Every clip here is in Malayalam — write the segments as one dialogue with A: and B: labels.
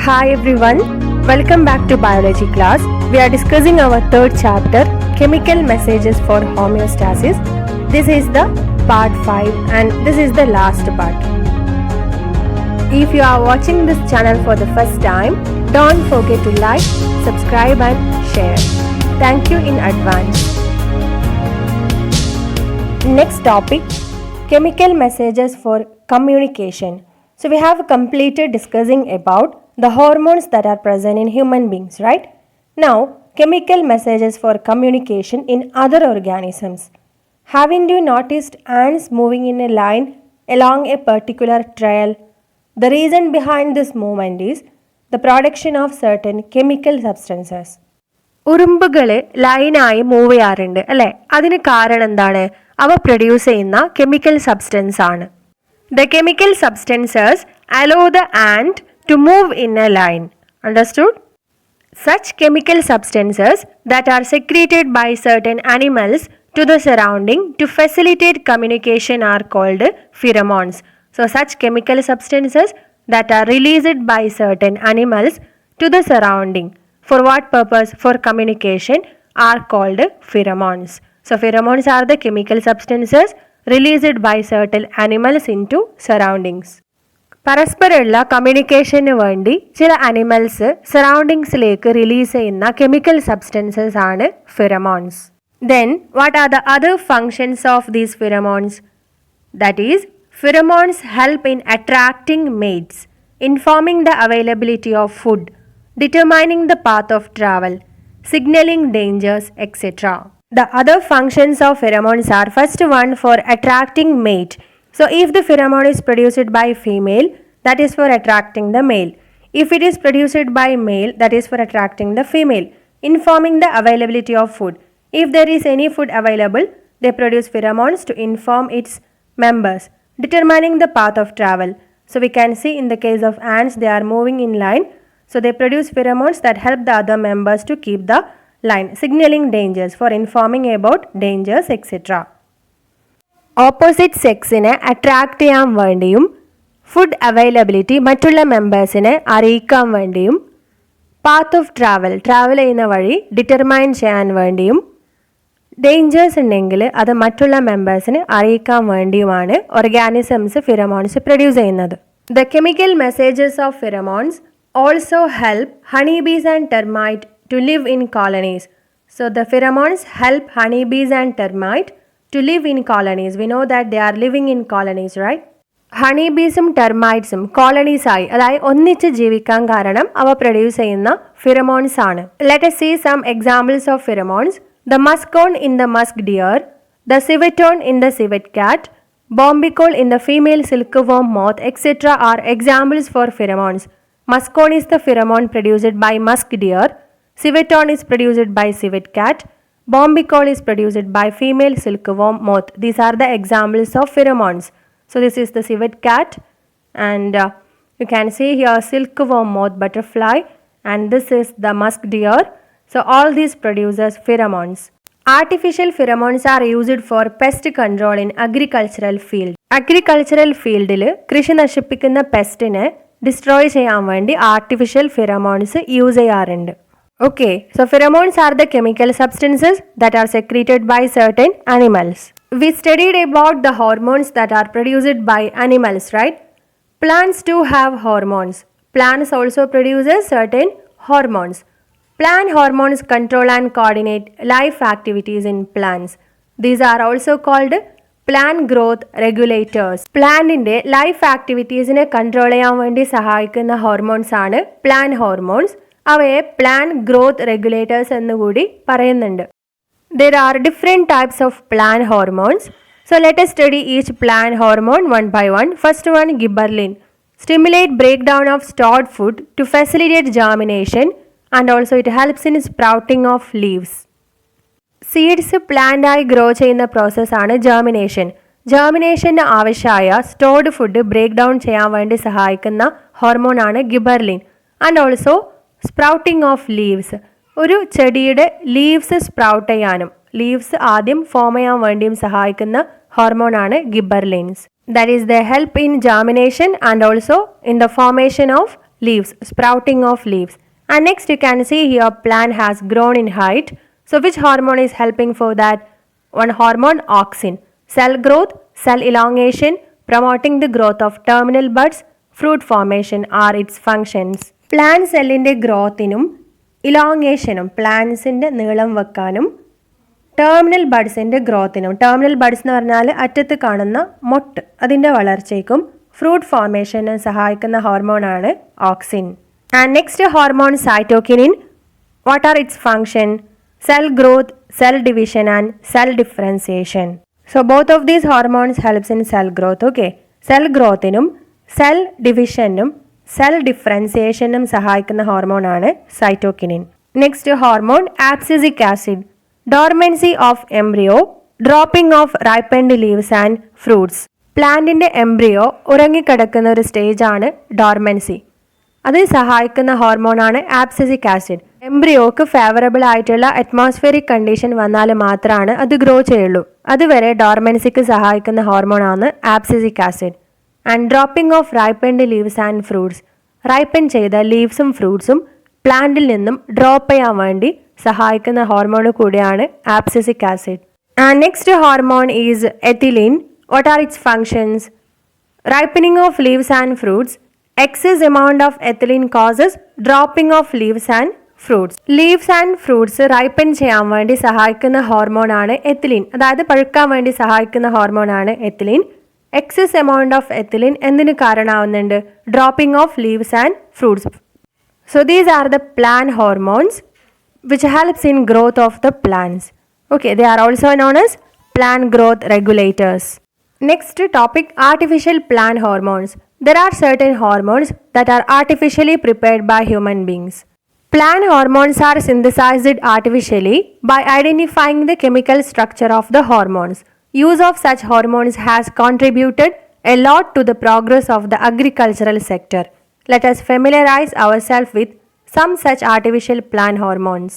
A: Hi everyone, welcome back to biology class. We are discussing our third chapter, chemical messages for homeostasis. This is the part 5 and this is the last part. If you are watching this channel for the first time, don't forget to like, subscribe and share. Thank you in advance. Next topic, chemical messages for communication. So we have completed discussing about the hormones that are present in human beings, right? Now, chemical messages for communication in other organisms. Haven't you noticed ants moving in a line along a particular trail? The reason behind this movement is the production of certain chemical substances. ഉറുമ്പുകൾ ലൈനായി മൂവ് ചെയ്യാറുണ്ട് അല്ലേ? അതിന് കാരണം എന്താണ്? അവ പ്രൊഡ്യൂസ് ചെയ്യുന്ന കെമിക്കൽ സബ്സ്റ്റൻസ് ആണ്. The chemical substances allow the ant to move in a line. Understood? Such chemical substances that are secreted by certain animals to the surrounding to facilitate communication are called pheromones. So such chemical substances that are released by certain animals to the surrounding. For what purpose? For communication are called pheromones. So pheromones are the chemical substances released by certain animals into surroundings. പരസ്പരമുള്ള കമ്മ്യൂണിക്കേഷന് വേണ്ടി ചില അനിമൽസ് സറൗണ്ടിങ്സിലേക്ക് റിലീസ് ചെയ്യുന്ന കെമിക്കൽ സബ്സ്റ്റൻസസ് ആണ് pheromones. Then what are the other functions of these pheromones? That is pheromones help in attracting mates, informing the availability of food, determining the path of travel, signalling dangers etcetera. The other functions of pheromones are first one for attracting mate. So if the pheromone is produced by female, that is for attracting the male. If it is produced by male, that is for attracting the female. Informing the availability of food. If there is any food available, they produce pheromones to inform its members. Determining the path of travel. So we can see in the case of ants, they are moving in line. So they produce pheromones that help the other members to keep the line. Signaling dangers, for informing about dangers etc. Opposite സെക്സിനെ അട്രാക്റ്റ് ചെയ്യാൻ വേണ്ടിയും ഫുഡ് അവൈലബിലിറ്റി മറ്റുള്ള മെമ്പേഴ്സിനെ അറിയിക്കാൻ വേണ്ടിയും പാത്ത് ഓഫ് ട്രാവൽ ചെയ്യുന്ന വഴി ഡിറ്റർമൈൻ ചെയ്യാൻ വേണ്ടിയും ഡേഞ്ചേഴ്സ് ഉണ്ടെങ്കിൽ അത് മറ്റുള്ള മെമ്പേഴ്സിന് അറിയിക്കാൻ വേണ്ടിയുമാണ് ഓർഗാനിസംസ് ഫിറമോൺസ് പ്രൊഡ്യൂസ് ചെയ്യുന്നത്. The chemical messages of pheromones also help honeybees and termite to live in colonies. So the pheromones help honeybees and termite to live in colonies. We know that they are living in colonies, right? ഹണിബീസും ടെർമൈറ്റ്സും കോളനീസ് ആയി അതായത് ഒന്നിച്ച് ജീവിക്കാൻ കാരണം അവ പ്രൊഡ്യൂസ് ചെയ്യുന്ന ഫിറമോൺസ് ആണ്. Let us see some examples of pheromones. The muskon in the musk deer, the civetone in the civet cat, bombicol in the female silkworm moth etc. are examples for pheromones. Muskon is the pheromone produced by musk deer. Civetone is produced by civet cat. Bombicol is produced by female silkworm moth. These are the examples of pheromones. So this is the civet cat and you can see here silkworm moth butterfly and this is the musk deer. So all these produces pheromones. Artificial pheromones are used for pest control in agricultural field. Agricultural field കൃഷി നശിപ്പിക്കുന്ന പെസ്റ്റിനെ ഡിസ്ട്രോയ് ചെയ്യാൻ വേണ്ടി ആർട്ടിഫിഷ്യൽ ഫിറമോൺസ് യൂസ് ചെയ്യാറുണ്ട്. Okay, so pheromones are the chemical substances that are secreted by certain animals. We studied about the hormones that are produced by animals, right? Plants too have hormones. Plants also produces certain hormones. Plant hormones control and coordinate life activities in plants. These are also called plant growth regulators. പ്ലാന്റിന്റെ ലൈഫ് ആക്ടിവിറ്റീസിനെ കൺട്രോൾ ചെയ്യാൻ വേണ്ടി സഹായിക്കുന്ന ഹോർമോൺസ് ആണ് പ്ലാന്റ് ഹോർമോൺസ്. അവയെ പ്ലാന്റ് ഗ്രോത്ത് റെഗുലേറ്റേഴ്സ് എന്നുകൂടി പറയുന്നുണ്ട്. There are different types of plant hormones. So let us study each plant hormone one by one. First one, gibberellin. Stimulate breakdown of stored food to facilitate germination and also it helps in sprouting of leaves. Seeds പ്ലാന്റായി ഗ്രോ ചെയ്യുന്ന പ്രോസസ്സാണ് ജെർമിനേഷൻ. ജെർമിനേഷന് ആവശ്യമായ സ്റ്റോർഡ് ഫുഡ് ബ്രേക്ക് ഡൗൺ ചെയ്യാൻ വേണ്ടി സഹായിക്കുന്ന ഹോർമോണാണ് gibberellin. And also sprouting of leaves. ഒരു ചെടിയുടെ ലീവ്സ് സ്പ്രൗട്ട് ചെയ്യാനും ലീവ്സ് ആദ്യം ഫോം ചെയ്യാൻ വേണ്ടിയും സഹായിക്കുന്ന ഹോർമോണാണ് gibberellins. That is the help in germination and also in the formation of leaves, sprouting of leaves. And next you can see here plant has grown in height. So which hormone is helping for that? One hormone, auxin. Cell growth, cell elongation, promoting the growth of terminal buds, fruit formation are its functions. Plant cellinte growthനും ഇലോങ്ങേഷനും പ്ലാന്റ്സിൻ്റെ നീളം വെക്കാനും ടെർമിനൽ ബഡ്സിൻ്റെ ഗ്രോത്തിനും ടെർമിനൽ ബഡ്സ് എന്ന് പറഞ്ഞാൽ അറ്റത്ത് കാണുന്ന മൊട്ട് അതിൻ്റെ വളർച്ചയ്ക്കും ഫ്രൂട്ട് ഫോർമേഷനും സഹായിക്കുന്ന ഹോർമോണാണ് auxin. And next hormone cytokinin. What are its function? Cell growth, cell division and cell differentiation. So both of these hormones helps in cell growth. Okay, cell ഗ്രോത്തിനും സെൽ ഡിവിഷനും സെൽ ഡിഫറൻസിയേഷനും സഹായിക്കുന്ന ഹോർമോണാണ് cytokinin. Next hormone abscisic acid. Dormancy of embryo, dropping of ripened leaves and fruits. പ്ലാന്റിൻ്റെ എംബ്രിയോ ഉറങ്ങിക്കിടക്കുന്ന ഒരു സ്റ്റേജാണ് ഡോർമെൻസി. അത് സഹായിക്കുന്ന ഹോർമോണാണ് ആബ്സിസിക് ആസിഡ്. എംബ്രിയോക്ക് ഫേവറബിൾ ആയിട്ടുള്ള അറ്റ്മോസ്ഫിയറിക് കണ്ടീഷൻ വന്നാൽ മാത്രമാണ് അത് ഗ്രോ ചെയ്യുള്ളൂ. അതുവരെ ഡോർമെൻസിക്ക് സഹായിക്കുന്ന ഹോർമോണാണ് abscisic acid. And dropping of ripened leaves and fruits. Ripen ചെയ്ത ലീവ്സും ഫ്രൂട്ട്സും പ്ലാന്റിൽ നിന്നും ഡ്രോപ്പ് ചെയ്യാൻ വേണ്ടി സഹായിക്കുന്ന ഹോർമോൺ കൂടിയാണ് abscisic acid. And next hormone is ethylene. What are its functions? Ripening of leaves and fruits. excess amount of ethylene causes dropping of leaves and fruits. Leaves and fruits ripen ചെയ്യാൻ വേണ്ടി സഹായിക്കുന്ന ഹോർമോണാണ് എത്തിലിൻ. അതായത് പഴുക്കാൻ വേണ്ടി സഹായിക്കുന്ന ഹോർമോണാണ് ethylene. Excess amount of ethylene എന്തിന് കാരണമാവുന്നുണ്ട്? Dropping of leaves and fruits. So these are the plant hormones which helps in growth of the plants. Okay, they are also known as plant growth regulators. Next topic, artificial plant hormones. There are certain hormones that are artificially prepared by human beings. Plant hormones are synthesized artificially by identifying the chemical structure of the hormones. Use of such hormones has contributed a lot to the progress of the agricultural sector. Let us familiarize ourselves with some such artificial plant hormones.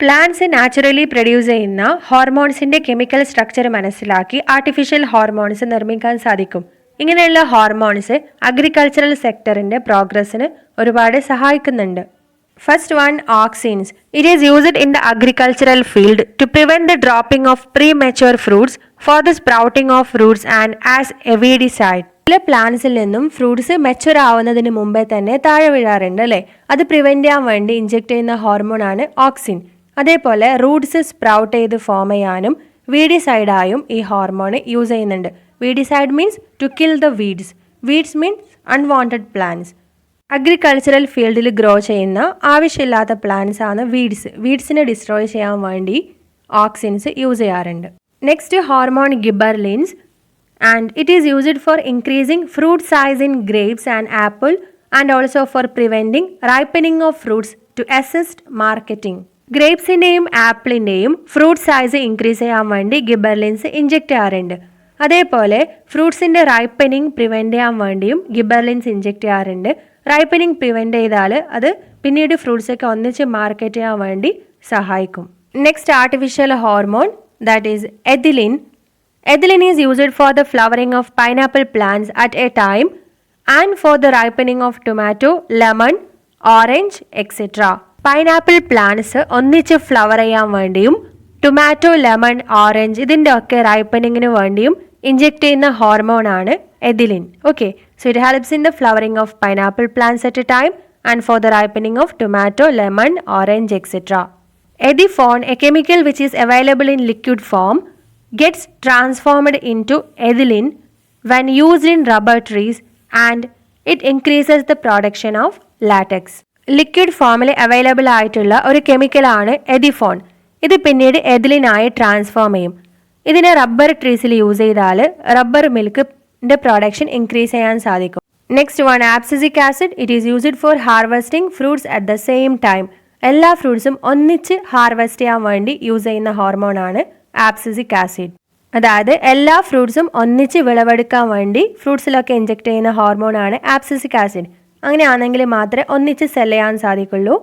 A: Plants naturally produce ചെയ്യുന്ന ഹോർമോൺസിൻ്റെ കെമിക്കൽ സ്ട്രക്ചർ മനസ്സിലാക്കി ആർട്ടിഫിഷ്യൽ ഹോർമോൺസ് നിർമ്മിക്കാൻ സാധിക്കും. ഇങ്ങനെയുള്ള ഹോർമോൺസ് അഗ്രികൾച്ചറൽ സെക്ടറിൻ്റെ പ്രോഗ്രസ്സിന് ഒരുപാട് സഹായിക്കുന്നുണ്ട്. First one, auxins. It is used in the agricultural field to prevent the dropping of premature fruits for the sprouting of fruits and as a weedicide. ചില പ്ലാന്റ്സിൽ നിന്നും ഫ്രൂട്ട്സ് മെച്യൂർ ആവുന്നതിന് മുമ്പേ തന്നെ താഴെ വീഴാറുണ്ട് അല്ലേ? അത് പ്രിവെൻറ്റ് ചെയ്യാൻ വേണ്ടി ഇഞ്ചെക്ട് ചെയ്യുന്ന ഹോർമോണാണ് ഓക്സിൻ. അതേപോലെ റൂട്ട്സ് സ്പ്രൗട്ട് ചെയ്ത് ഫോം ചെയ്യാനും വീഡിസൈഡായും ഈ ഹോർമോൺ യൂസ് ചെയ്യുന്നുണ്ട്. Weedicide means to kill the weeds. Weeds means unwanted plants. Agricultural ഫീൽഡിൽ ഗ്രോ ചെയ്യുന്ന ആവശ്യമില്ലാത്ത പ്ലാന്റ്സ് ആണ് വീഡ്സ്. വീഡ്സിനെ ഡിസ്ട്രോയ് ചെയ്യാൻ വേണ്ടി ഓക്സിൻസ് യൂസ് ചെയ്യാറുണ്ട്. Next hormone gibberellins. And it is used for increasing fruit size in grapes and apple and also for preventing ripening of fruits to assist marketing. ഗ്രേപ്സിൻ്റെയും ആപ്പിളിൻ്റെയും ഫ്രൂട്ട് സൈസ് ഇൻക്രീസ് ചെയ്യാൻ വേണ്ടി ഗിബർലിൻസ് ഇഞ്ചെക്ട് ചെയ്യാറുണ്ട്. അതേപോലെ ഫ്രൂട്ട്സിൻ്റെ റൈപ്പനിങ് പ്രിവെൻറ്റ് ചെയ്യാൻ വേണ്ടിയും ഗിബർലിൻസ് ഇഞ്ചെക്ട് ചെയ്യാറുണ്ട്. റൈപ്പനിങ് പ്രിവെൻറ്റ് ചെയ്താൽ അത് പിന്നീട് ഫ്രൂട്ട്സൊക്കെ ഒന്നിച്ച് മാർക്കറ്റ് ചെയ്യാൻ വേണ്ടി സഹായിക്കും. Next artificial hormone, that is ethylene. Ethylene is used for the flowering of pineapple plants at a time and for the ripening of tomato, lemon, orange etcetera. Pineapple plants ഒന്നിച്ച് ഫ്ലവർ ചെയ്യാൻ വേണ്ടിയും ടൊമാറ്റോ, ലെമൺ, ഓറഞ്ച് ഇതിൻ്റെ ഒക്കെ റൈപ്പനിങ്ങിന് വേണ്ടിയും ഇഞ്ചെക്ട് ചെയ്യുന്ന ഹോർമോണാണ് ethylene. Okay, so it helps in the flowering of pineapple plants at a time and for the ripening of tomato, lemon, orange, etc. Edifone, a chemical which is available in liquid form, gets transformed into ethylene when used in rubber trees and it increases the production of latex. Liquid ഫോമിൽ അവൈലബിൾ ആയിട്ടുള്ള ഒരു കെമിക്കലാണ് എഡിഫോൺ. ഇത് പിന്നീട് എഥിലിനായി ട്രാൻസ്ഫോം ചെയ്യും. ഇതിനെ റബ്ബർ ട്രീസിൽ യൂസ് ചെയ്താൽ റബ്ബർ മിൽക്കിൻ്റെ പ്രൊഡക്ഷൻ ഇൻക്രീസ് ചെയ്യാൻ സാധിക്കും. Next one, abscisic acid. It is used for harvesting fruits at the same time. എല്ലാ ഫ്രൂട്ട്സും ഒന്നിച്ച് ഹാർവെസ്റ്റ് ചെയ്യാൻ വേണ്ടി യൂസ് ചെയ്യുന്ന ഹോർമോണാണ് ആബ്സിസിക് ആസിഡ്. അതായത് എല്ലാ ഫ്രൂട്ട്സും ഒന്നിച്ച് വിളവെടുക്കാൻ വേണ്ടി ഫ്രൂട്ട്സിലൊക്കെ ഇഞ്ചെക്ട് ചെയ്യുന്ന ഹോർമോണാണ് ആബ്സിസിക് ആസിഡ്. അങ്ങനെയാണെങ്കിൽ മാത്രമേ ഒന്നിച്ച് സെൽ ചെയ്യാൻ സാധിക്കുള്ളൂ.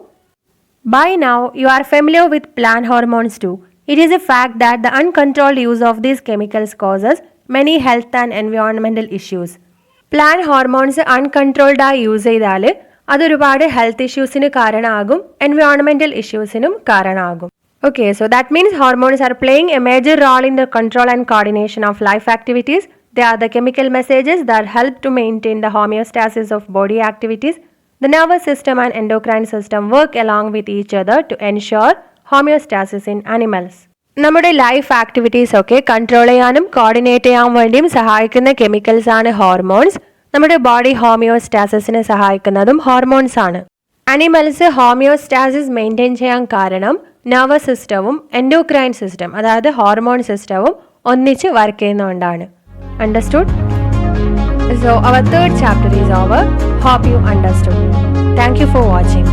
A: By now, you are familiar with plant hormones too. It is a fact that the uncontrolled use of these chemicals causes many health and environmental issues. Plant hormones uncontrolled ആയി യൂസ് ചെയ്താൽ അതൊരുപാട് ഹെൽത്ത് ഇഷ്യൂസിന് കാരണമാകും, എൻവയോൺമെൻറ്റൽ ഇഷ്യൂസിനും കാരണമാകും. Okay, so that means hormones are playing a major role in the control and coordination of life activities. They are the chemical messages that help to maintain the homeostasis of body activities. The nervous system and endocrine system work along with each other to ensure homeostasis in animals. നമ്മുടെ ലൈഫ് ആക്ടിവിറ്റീസ് ഒക്കെ കൺട്രോൾ ചെയ്യാനും കോർഡിനേറ്റ് ചെയ്യാൻ വേണ്ടിയും സഹായിക്കുന്ന കെമിക്കൽസ് ആണ് ഹോർമോൺസ്. നമ്മുടെ ബോഡി ഹോമിയോസ്റ്റാസിസിനെ സഹായിക്കുന്നതും ഹോർമോൺസ് ആണ്. അനിമൽസ് ഹോമിയോസ്റ്റാസിസ് മെയിൻറ്റെയിൻ ചെയ്യാൻ കാരണം നെർവസ് സിസ്റ്റവും എൻഡോക്രൈൻ സിസ്റ്റം, അതായത് ഹോർമോൺ സിസ്റ്റവും ഒന്നിച്ച് വർക്ക് ചെയ്യുന്നതുകൊണ്ടാണ്. Understood? So our third chapter is over. Hope you understood. Thank you for watching.